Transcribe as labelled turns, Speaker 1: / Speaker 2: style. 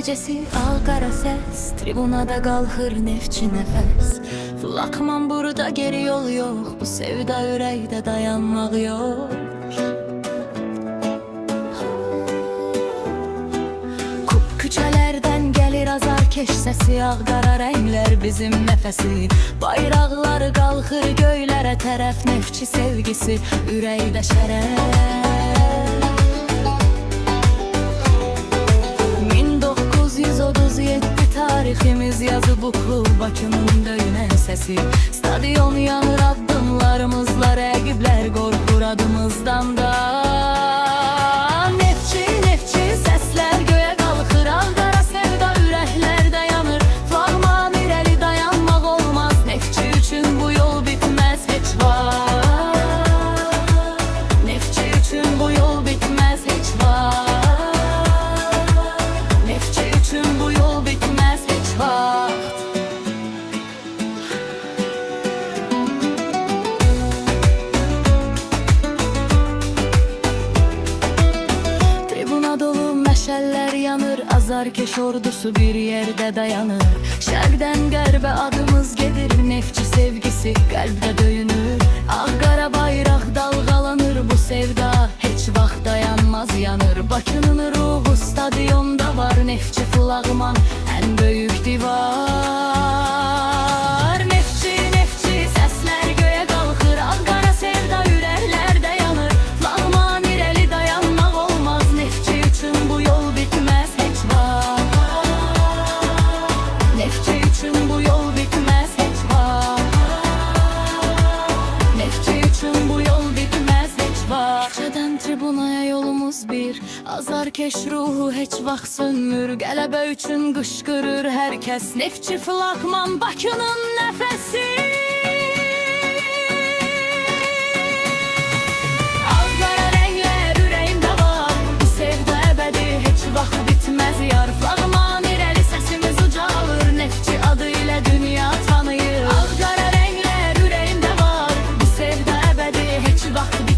Speaker 1: gecesi Ağqara səs, tribunada qalxır neftçi nəfəs. Flakman burada geri yol yox, bu sevda ürəkdə dayanmaq yox. Kup küçələrdən gəlir azarkeş səsi, ağqara rənglər bizim nəfəsi. Bayraqlar qalxır göylərə tərəf, neftçi sevgisi ürəkdə şərəf. 1937 tariximiz yazı buklu, Bakının döyünən səsi. Stadion yanır addımlarımızla, rəqiblər qorxur adımızdan da. Neftçi, neftçi səslər göyə qalxır, Ağqara sevda ürəklərdə yanır. Flaqman irəli dayanmaq olmaz, neftçi üçün bu yol bitməz heç vaxt. Neftçi üçün bu yol bitməz heç vaxt. Bu yol bitməz heç vaxt. Tribuna dolu məşəllər yanır, azarkeş ordusu bir yerdə dayanır. Şərqdən qərbə adımız gedir, neftçi sevgisi qəlbdə döyünür. Ağqara bayraq dalğalanır, bu sevda heç vaxt dayanmaz yanır. Bakının ruhu stadionda var, neftçi flaqman ən böyük divar. Neftçi, neftçi səslər göyə qalxır, Ağqara sevda ürəklərdə yanır. Flaqman irəli dayanmaq olmaz, neftçi üçün bu yol bitməz heç vaxt. Neftçi üçün bu yol bitməz heç vaxt. Neftçi üçün bu yol bitməz heç vaxt. Küçədən tribunaya yolumuz bir, azarkeş ruhu heç vaxt sönmür. Qələbə üçün qışqırır hər kəs, neftçi flaqman Bakının nəfəsi. Ağqara rənglər ürəyimdə var, bu sevda əbədi heç vaxt bitməz yar. Flaqman irəli səsimiz ucalır, neftçi adı ilə dünya tanıyır. Ağqara rənglər ürəyimdə var, bu sevda əbədi heç vaxt bitməz.